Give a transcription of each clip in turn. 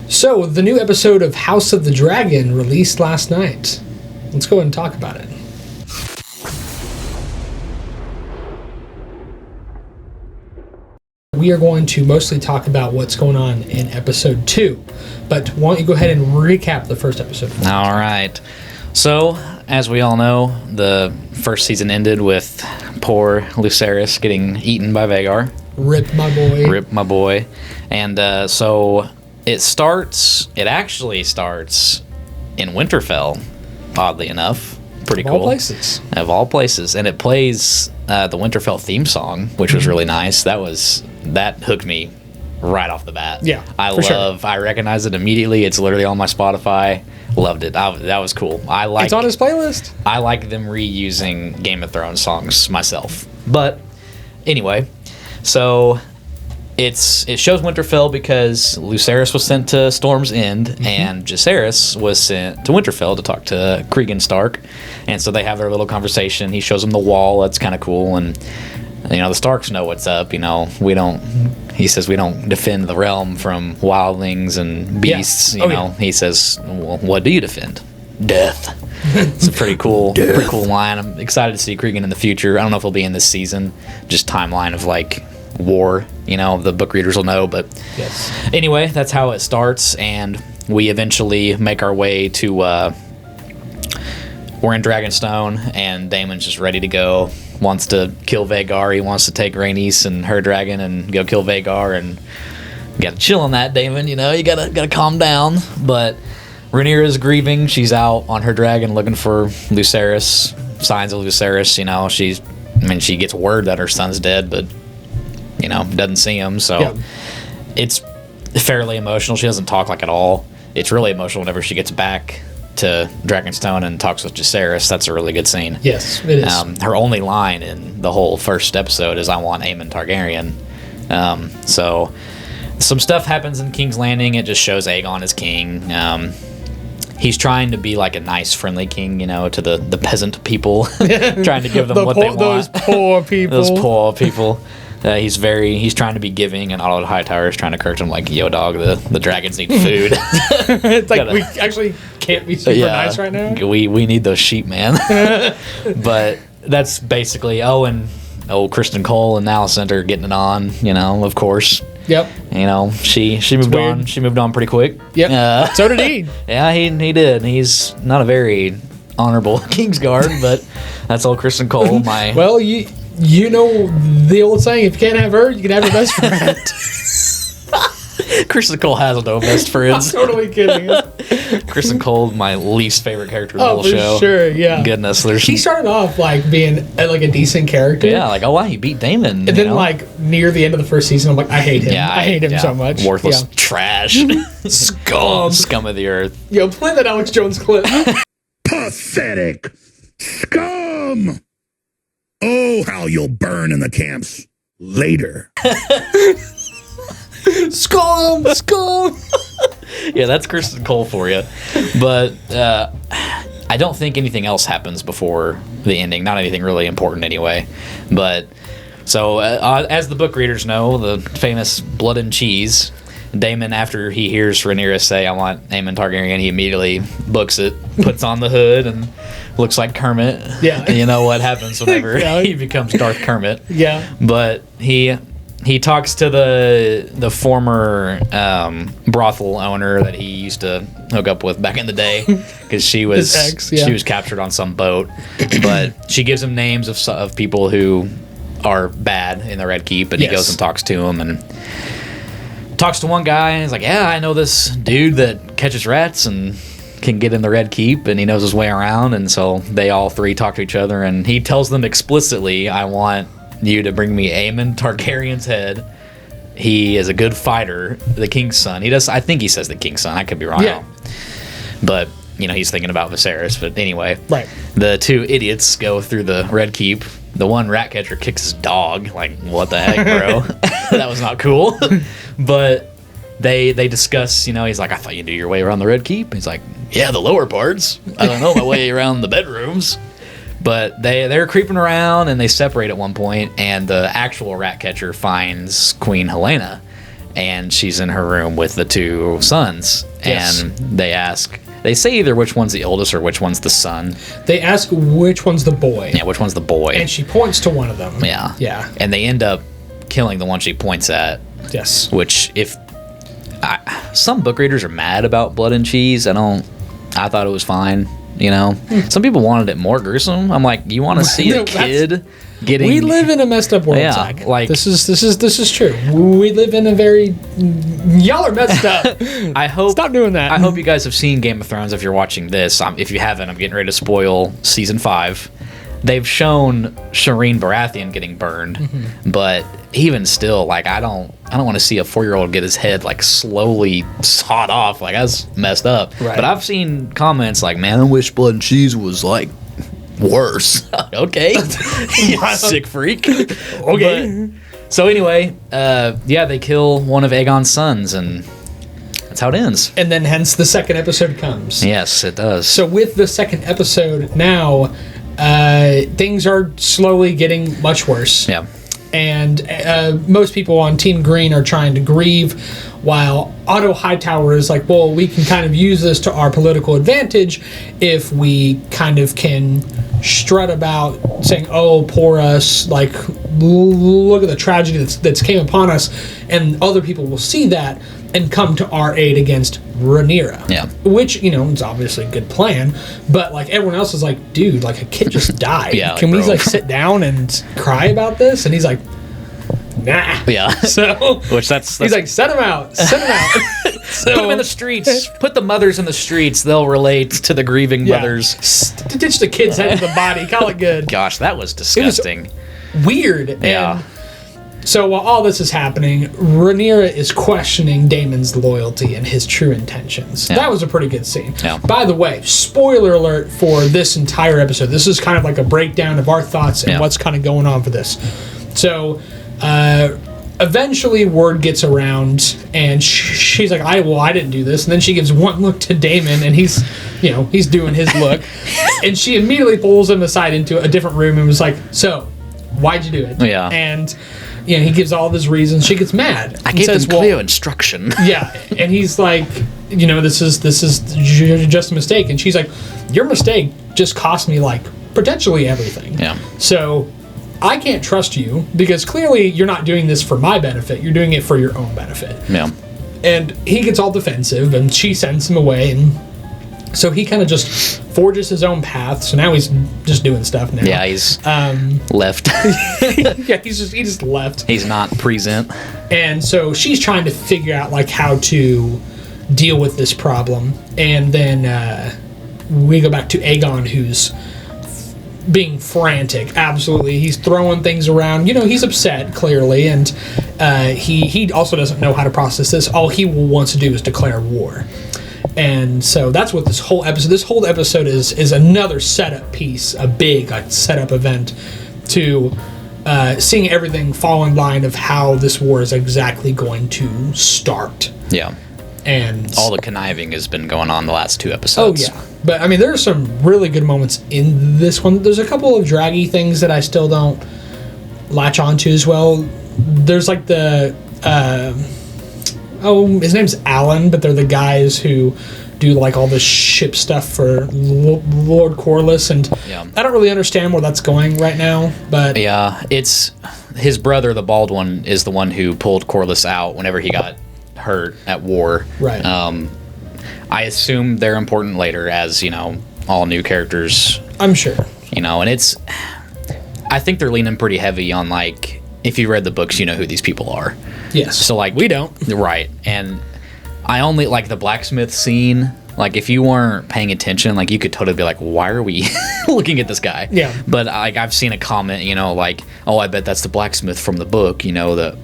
So, the new episode of House of the Dragon released last night. Let's go ahead and talk about it. We are going to mostly talk about what's going on in episode 2. But why don't you go ahead and recap the first episode? All right. So, as we all know, the first season ended with poor Lucerys getting eaten by Vhagar. Rip my boy. Rip my boy. And so it actually starts in Winterfell, oddly enough. Pretty cool. Of all places. Of all places. And it plays the Winterfell theme song, which was really nice. That hooked me right off the bat. Yeah, I recognize it immediately. It's literally on my Spotify. Loved it. That was cool. It's on his playlist. I like them reusing Game of Thrones songs myself. But anyway, so it shows Winterfell because Lucerys was sent to Storm's End and Jacaerys was sent to Winterfell to talk to Cregan Stark. And so they have their little conversation. He shows them the wall. That's kind of cool. And the Starks know what's up. He says we don't defend the realm from wildlings and beasts. He says, well, what do you defend? Death. It's a pretty cool line. I'm excited to see Cregan in the future. I don't know if he'll be in this season. Just timeline of war. The book readers will know. But yes. Anyway, that's how it starts, and we eventually make our way to. We're in Dragonstone, and Daemon's just ready to go. Wants to kill Vhagar. He wants to take Rhaenys and her dragon and go kill Vhagar. And you got to chill on that, Daemon. You gotta calm down. But Rhaenyra is grieving. She's out on her dragon looking for Lucerys. Signs of Lucerys. She gets word that her son's dead, but doesn't see him. So It's fairly emotional. She doesn't talk at all. It's really emotional whenever she gets back to Dragonstone and talks with Jacaerys. That's a really good scene. Yes, it is. Her only line in the whole first episode is, "I want Aemon Targaryen." So some stuff happens in King's Landing. It just shows Aegon as king. He's trying to be like a nice, friendly king, to the peasant people, trying to give them what they want. Those poor people. Those poor people. He's trying to be giving, and Otto Hightower is trying to correct him like, yo, dog, the dragons need food. It's like, we actually can't be super nice right now. We need those sheep, man. But that's basically, Kristen Cole and Alicent are getting it on, of course. Yep. She moved on. She moved on pretty quick. Yep. So did he. Yeah, he did. He's not a very honorable Kingsguard, but that's old Kristen Cole. Well, you know the old saying, if you can't have her, you can have your best friend. Kristen Cole has no best friends. I'm totally kidding. Kristen Cole, my least favorite character in the whole show. Oh, for sure, yeah. Goodness. He started off being a decent character. Yeah, wow, he beat Daemon. And then near the end of the first season, I'm like, I hate him. Yeah, I hate him so much. Worthless trash. Scum of the earth. Yo, play that Alex Jones clip. Pathetic. Scum. Oh, how you'll burn in the camps later. Scum! Yeah, that's Kristen Cole for you. But I don't think anything else happens before the ending. Not anything really important anyway. But so as the book readers know, the famous blood and cheese, Daemon, after he hears Rhaenyra say, "I want Aemon Targaryen," he immediately books it, puts on the hood, and looks like Kermit. Yeah. And you know what happens whenever he becomes Darth Kermit. Yeah. But he talks to the former brothel owner that he used to hook up with back in the day, because she was she was captured on some boat. But she gives him names of people who are bad in the Red Keep, and he goes and talks to them and talks to one guy, and he's like, "Yeah, I know this dude that catches rats and can get in the Red Keep, and he knows his way around." And so they all three talk to each other, and he tells them explicitly, "I want you to bring me Aemon Targaryen's head. He is a good fighter, the king's son." I think he says the king's son. I could be wrong. Yeah. But he's thinking about Viserys. But anyway, right. The two idiots go through the Red Keep. The one rat catcher kicks his dog. Like, what the heck, bro? That was not cool. But they discuss, he's like, "I thought you knew your way around the Red Keep." He's like, "Yeah, the lower parts. I don't know my way around the bedrooms." But they're creeping around, and they separate at one point, and the actual rat catcher finds Queen Helena. and she's in her room with the two sons, Yes. and they say either which one's the oldest or which one's the son. They ask which one's the boy. Yeah, which one's the boy? And she points to one of them. Yeah. Yeah. And they end up killing the one she points at, Yes. which some book readers are mad about blood and cheese. I thought it was fine, you know. Some people wanted it more gruesome. I'm like, you want to see No, a kid getting... We live in a messed up world, Yeah, Zach. like- this is true. We live in a very... Y'all are messed up. I hope... Stop doing that. I hope you guys have seen Game of Thrones if you're watching this. If you haven't, I'm getting ready to spoil season 5. They've shown Shireen Baratheon getting burned, but even still, like, I don't want to see a 4-year-old get his head like slowly sawed off. Like, that's messed up. Right. But I've seen comments like, "Man, I wish blood and cheese was like worse." Okay, you sick freak. Okay. But- so anyway, they kill one of Aegon's sons, and that's how it ends. And then hence the second episode comes. Yes, it does. So with the second episode now, things are slowly getting much worse. Yeah. And most people on Team Green are trying to grieve, while Otto Hightower is like, well, we can kind of use this to our political advantage if we kind of can strut about saying, oh, poor us, like, look at the tragedy that's came upon us, and other people will see that and come to our aid against Rhaenyra. Yeah. Which, you know, is obviously a good plan, but, like, everyone else is like, dude, like, a kid just died. Yeah, Can we, bro. like, sit down and cry about this? And he's like, nah. Yeah. So Which that's he's like, send him out. Send him out. So, put them in the streets. Put the mothers in the streets. They'll relate to the grieving mothers. Ditch the kid's head to the body. Call it good. Gosh, that was disgusting. Weird. Yeah. And so while all this is happening, Rhaenyra is questioning Daemon's loyalty and his true intentions. Yeah. That was a pretty good scene. Yeah. By the way, spoiler alert for this entire episode. This is kind of like a breakdown of our thoughts and Yeah. what's kind of going on for this. So, eventually word gets around, and she's like, I didn't do this. And then she gives one look to Daemon, and he's doing his look. And she immediately pulls him aside into a different room and was like, so, why'd you do it? Yeah. And, he gives all of his reasons. She gets mad. I and gave says, them clear instruction. yeah, and he's like, this is just a mistake. And she's like, your mistake just cost me, like, potentially everything. Yeah. So I can't trust you because clearly you're not doing this for my benefit. You're doing it for your own benefit. Yeah. And he gets all defensive, and she sends him away, and so he kind of just forges his own path. So now he's just doing stuff now. Yeah, he's left. Yeah, he just left. He's not present. And so she's trying to figure out, like, how to deal with this problem. And then we go back to Aegon, who's being frantic. Absolutely. He's throwing things around. He's upset, clearly. And he also doesn't know how to process this. All he wants to do is declare war. And so that's what this whole episode is another setup piece, a big, like, setup event to seeing everything fall in line of how this war is exactly going to start. Yeah. And All the conniving has been going on the last 2 oh episodes. yeah, but I mean, there are some really good moments in this one. There's a couple of draggy things that I still don't latch onto as well. There's like the his name's Alan, but they're the guys who do like all the ship stuff for Lord Corlys, and Yeah. I don't really understand where that's going right now. But Yeah, it's his brother, the bald one, is the one who pulled Corlys out whenever he got hurt at war. Right. I assume they're important later, as all new characters. I'm sure. And I think they're leaning pretty heavy on, like, if you read the books, you know who these people are. Yes. So, like, we don't. Right. And I only like the blacksmith scene. Like, if you weren't paying attention, like, you could totally be like, why are we looking at this guy? Yeah. But, like, I've seen a comment, like, oh, I bet that's the blacksmith from the book, that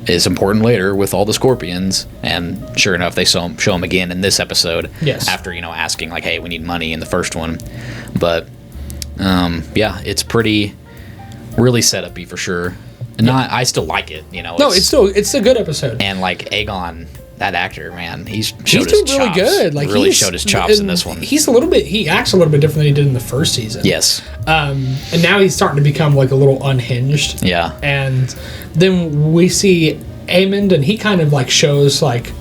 is important later with all the scorpions. And sure enough, they show him again in this episode. Yes. After, asking, like, hey, we need money in the first one. But, yeah, it's really set-up-y for sure. And I still like it, No, it's a good episode. And, like, Aegon, that actor, man, he's He's doing really good. Like, really he's- showed his chops in and this one. He acts a little bit different than he did in the first season. Yes. And now he's starting to become like a little unhinged. Yeah. And then we see Aemond, and he kind of like shows like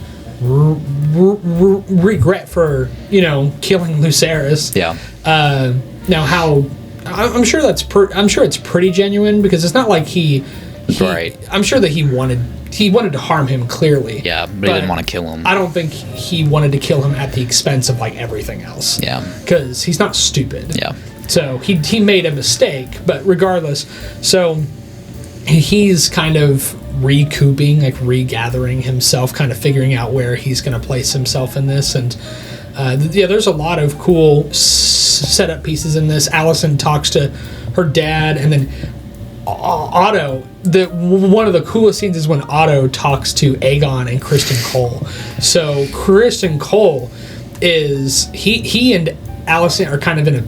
regret for killing Lucerys. Yeah. Now how I'm sure I'm sure it's pretty genuine, because it's not like he Right. I'm sure that he wanted to harm him, clearly. Yeah, but he didn't want to kill him. I don't think he wanted to kill him at the expense of like everything else. Yeah. Because he's not stupid. Yeah. So he made a mistake, but regardless, so he's kind of recouping, like regathering himself, kind of figuring out where he's going to place himself in this. And there's a lot of cool setup pieces in this. Alicent talks to her dad, and then Otto. One of the coolest scenes is when Otto talks to Aegon and Kristen Cole. So Kristen Cole is he and Alicent are kind of in a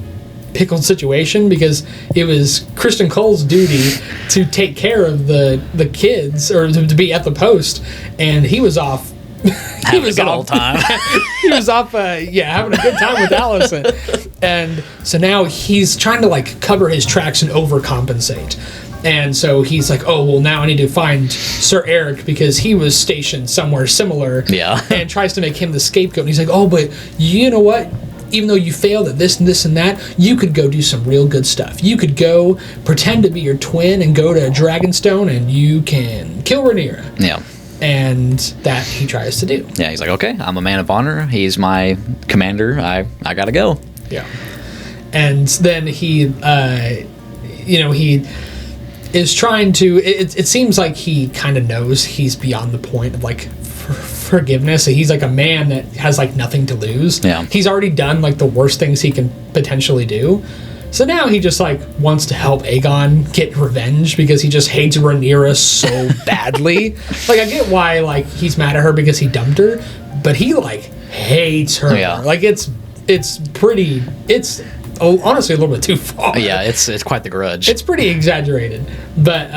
pickled situation, because it was Kristen Cole's duty to take care of the kids, or to be at the post, and he was off. He was off. Time. He was off. Having a good time with Alicent, and so now he's trying to like cover his tracks and overcompensate. And so he's like, oh, well, now I need to find Sir Eric, because he was stationed somewhere similar. Yeah. And tries to make him the scapegoat. And he's like, oh, but you know what? Even though you failed at this and this and that, you could go do some real good stuff. You could go pretend to be your twin and go to Dragonstone, and you can kill Rhaenyra. Yeah. And that he tries to do. Yeah, he's like, okay, I'm a man of honor. He's my commander. I gotta go. Yeah. And then he is trying to. It seems like he kind of knows he's beyond the point of like forgiveness. So he's like a man that has like nothing to lose. Yeah. He's already done like the worst things he can potentially do. So now he just like wants to help Aegon get revenge, because he just hates Rhaenyra so badly. Like, I get why like he's mad at her because he dumped her, but he like hates her. Yeah. Like it's honestly a little bit too far. Yeah, it's quite the grudge. It's pretty exaggerated, but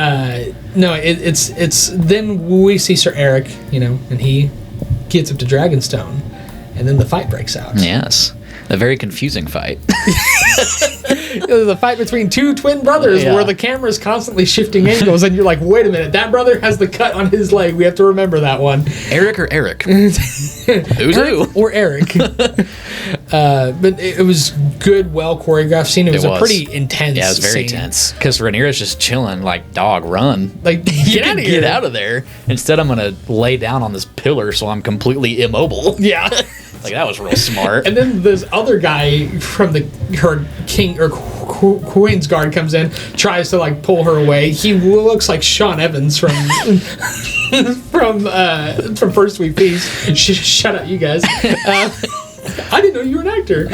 no, it's then we see Sir Eric, and he gets up to Dragonstone, and then the fight breaks out. Yes, a very confusing fight. The fight between two twin brothers, where the camera is constantly shifting angles, and you're like, wait a minute, that brother has the cut on his leg. We have to remember that one. Eric or Eric? Who's who? Or Eric. But it was good, well choreographed scene. It was a pretty intense. Yeah, it was very tense, because Rhaenyra's just chilling, like, dog, run. Like, get out of here. Get out of there. Instead, I'm gonna lay down on this pillar so I'm completely immobile. Yeah. Like, that was real smart. And then this other guy from her king or Queen's Guard comes in, tries to like pull her away. He looks like Sean Evans from from First Week Peace. Shut up, you guys. I didn't know you were an actor.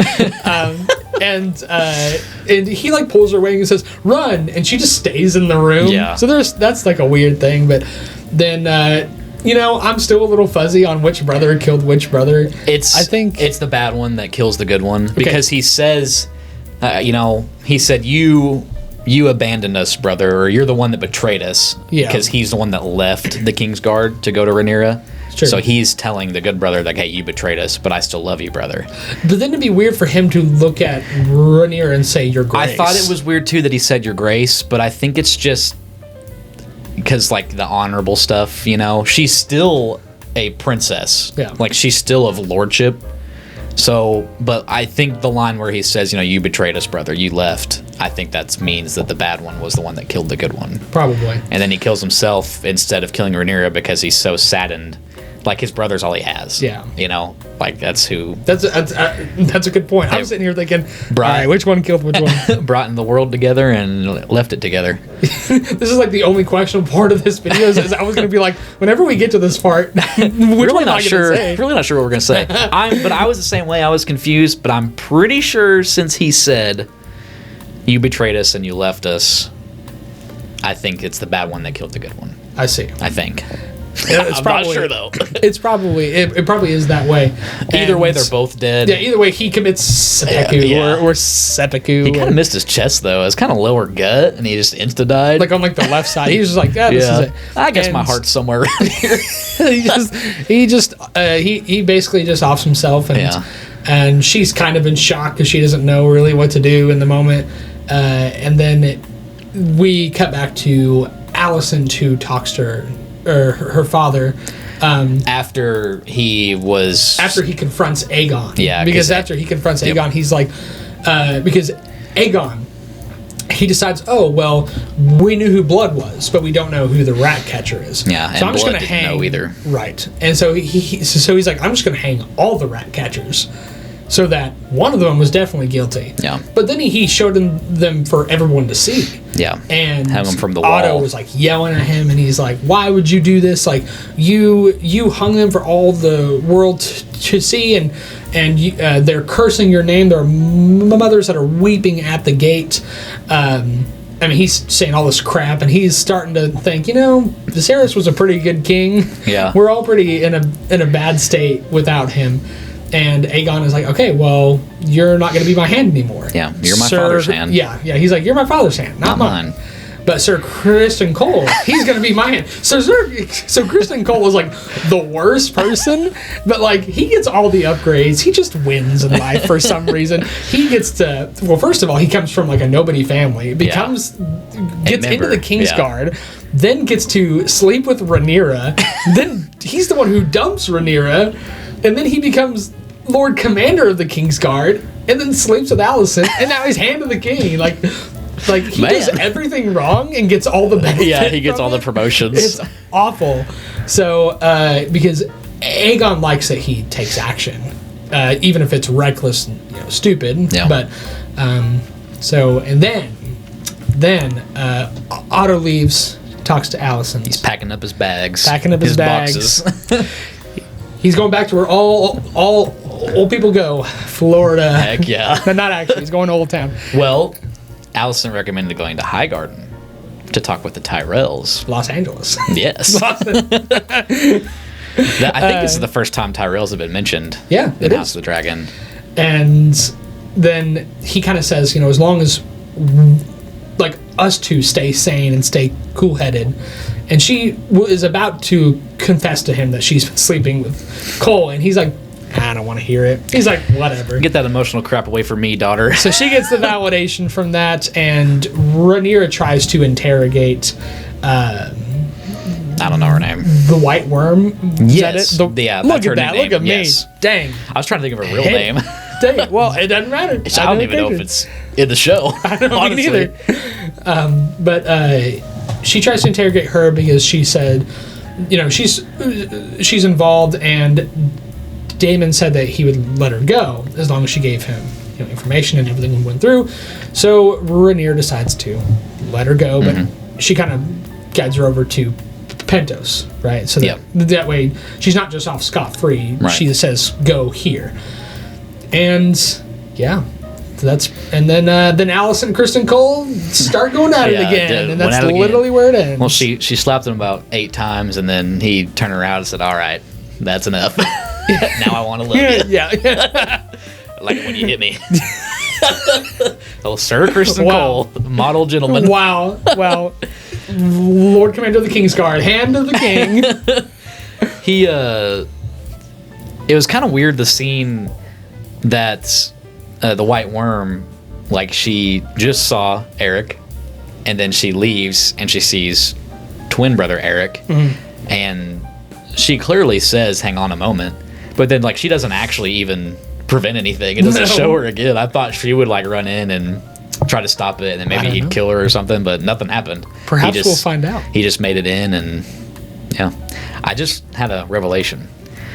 And he like pulls her away and says, "Run!" And she just stays in the room. Yeah. So that's like a weird thing, but then. I'm still a little fuzzy on which brother killed which brother. I think it's the bad one that kills the good one, because he says, he said, you abandoned us, brother, or you're the one that betrayed us. Yeah. Because he's the one that left the King's Guard to go to Rhaenyra. True. So he's telling the good brother, like, hey, you betrayed us, but I still love you, brother. But then it'd be weird for him to look at Rhaenyra and say, your grace. I thought it was weird, too, that he said your grace, but I think it's just because, like, the honorable stuff, she's still a princess. Yeah. Like, she's still of lordship. So, but I think the line where he says, you betrayed us, brother, you left, I think that means that the bad one was the one that killed the good one. Probably. And then he kills himself instead of killing Rhaenyra because he's so saddened. Like, his brother's all he has. Yeah. Like, that's who... That's a good point. I'm sitting here thinking, all right, which one killed which one? Brought in the world together and left it together. This is like the only questionable part of this video is I was going to be like, whenever we get to this part, which really one am I not sure. going to say? Really not sure what we're going to say. But I was the same way. I was confused, but I'm pretty sure since he said, you betrayed us and you left us, I think it's the bad one that killed the good one. I see. I think. It's I'm probably, not sure though. It's probably it probably is that way. Either way, they're both dead. Yeah, either way, he commits seppuku or seppuku. He kind of missed his chest though. It was kind of lower gut, and he just insta died. Like on like the left side. He was just like, this is it. I guess my heart's somewhere around here. he basically just offs himself, and she's kind of in shock because she doesn't know really what to do in the moment. And then we cut back to Alicent, who talks to or her father. After he confronts Aegon. Yeah, because after he confronts Aegon, he's like, because Aegon, he decides, oh well, we knew who Blood was, but we don't know who the rat catcher is. Yeah, so and I'm just Blood gonna didn't hang know either. Right, and so he's like, I'm just gonna hang all the rat catchers, so that one of them was definitely guilty. Yeah, but then he showed them for everyone to see. Yeah, and hung him from the Otto wall. was like yelling at him, and he's like, "Why would you do this? Like, you hung them for all the world to see, and they're cursing your name. There are mothers that are weeping at the gate." I mean, he's saying all this crap, and he's starting to think, Viserys was a pretty good king. Yeah, we're all pretty in a bad state without him. And Aegon is like, okay, well, you're not going to be my hand anymore. Yeah, you're my father's hand. Yeah. He's like, you're my father's hand, not mine. But Sir Criston Cole, he's going to be my hand. So Criston Cole is like the worst person, but like he gets all the upgrades. He just wins in life for some reason. He gets to, well, first of all, he comes from like a nobody family, gets into the Kingsguard, then gets to sleep with Rhaenyra. Then he's the one who dumps Rhaenyra, and then he becomes Lord Commander of the Kingsguard, and then sleeps with Alicent, and now he's Hand of the King. Like he does everything wrong and gets all the benefits. Yeah, he gets all the promotions. It's awful. So because Aegon likes that he takes action, even if it's reckless and stupid. Yeah. But so and then Otto leaves, talks to Alicent. He's packing up his bags. Boxes. Boxes. He's going back to where all old people go, Florida. Heck yeah. No, not actually. He's going to Old Town. Well, Allison recommended going to Highgarden to talk with the Tyrells. Los Angeles. Yes. I think this is the first time Tyrells have been mentioned. Yeah, in House of the Dragon. And then he kind of says, as long as like us two stay sane and stay cool-headed. And she is about to confess to him that she's been sleeping with Cole, and he's like, I don't want to hear it. He's like, whatever. Get that emotional crap away from me, daughter. So she gets the validation from that, and Rhaenyra tries to interrogate I don't know her name. The White Worm. Yes. Look at that. Look at me. Dang. I was trying to think of her real name. Dang. Well, it doesn't matter. I don't even know if it's in the show. I don't know either. But she tries to interrogate her because she said, she's involved, and Daemon said that he would let her go as long as she gave him information and everything went through. So Rhaenyra decides to let her go, but she kind of guides her over to Pentos, right? So that way she's not just off scot-free. Right. She says, go here. And then Alicent and Criston Cole start going at it again, and that's literally where it ends. Well, she slapped him about 8 times, and then he turned around and said, "All right, that's enough. Now I want to love you." Yeah. Like when you hit me. Oh, Sir Criston Cole, model gentleman. Wow. Lord Commander of the Kingsguard, Hand of the King. It was kind of weird, the scene that the White Worm, like, she just saw Eric, and then she leaves and she sees twin brother Eric, and she clearly says, "Hang on a moment," but then like she doesn't actually even prevent anything. It doesn't show her again. I thought she would like run in and try to stop it, and then maybe he'd kill her or something, but nothing happened. Perhaps we'll find out. He just made it in, and I just had a revelation.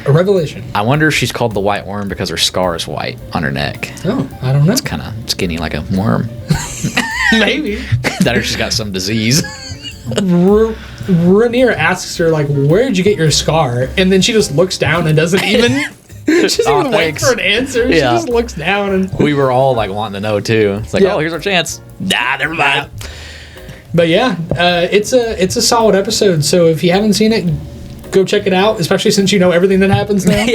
A revelation. I wonder if she's called the White Worm because her scar is white on her neck. Oh, I don't know. It's kind of skinny like a worm. Maybe. That or she's got some disease. Rhaenyra asks her, like, where did you get your scar? And then she just looks down and doesn't even... She doesn't even wait for an answer. She just looks down and... We were all, like, wanting to know, too. It's like, oh, here's our chance. Nah, never mind. But yeah, it's a solid episode, so if you haven't seen it, go check it out, especially since you know everything that happens now.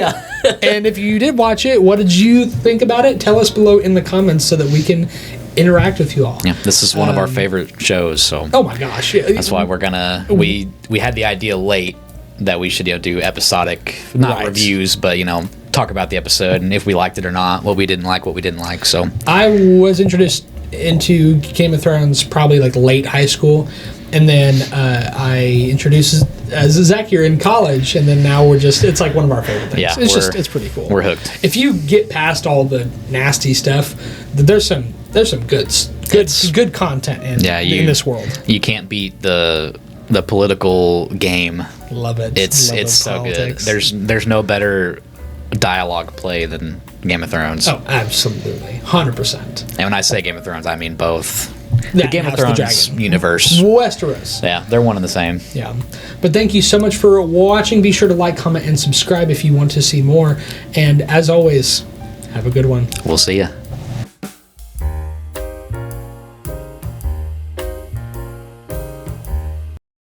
And if you did watch it, what did you think about it? Tell us below in the comments so that we can interact with you all. Yeah, this is one of our favorite shows, so... Oh my gosh. That's why we're gonna... We had the idea late that we should do episodic, not reviews, but, talk about the episode and if we liked it or not, what we didn't like, so... I was introduced into Game of Thrones probably like late high school, and then I introduced Zach, you're in college, and then now it's like one of our favorite things. Yeah, it's pretty cool. We're hooked. If you get past all the nasty stuff, there's some good content in this world. You can't beat the political game. Love it. It's so good. There's no better dialogue play than Game of Thrones. Oh, absolutely, 100%. And when I say Game of Thrones, I mean both. Yeah, The Game of House of the Thrones Dragon. universe. Westeros. Yeah, they're one and the same. Yeah. But thank you so much for watching. Be sure to like, comment, and subscribe if you want to see more. And as always, have a good one. We'll see ya.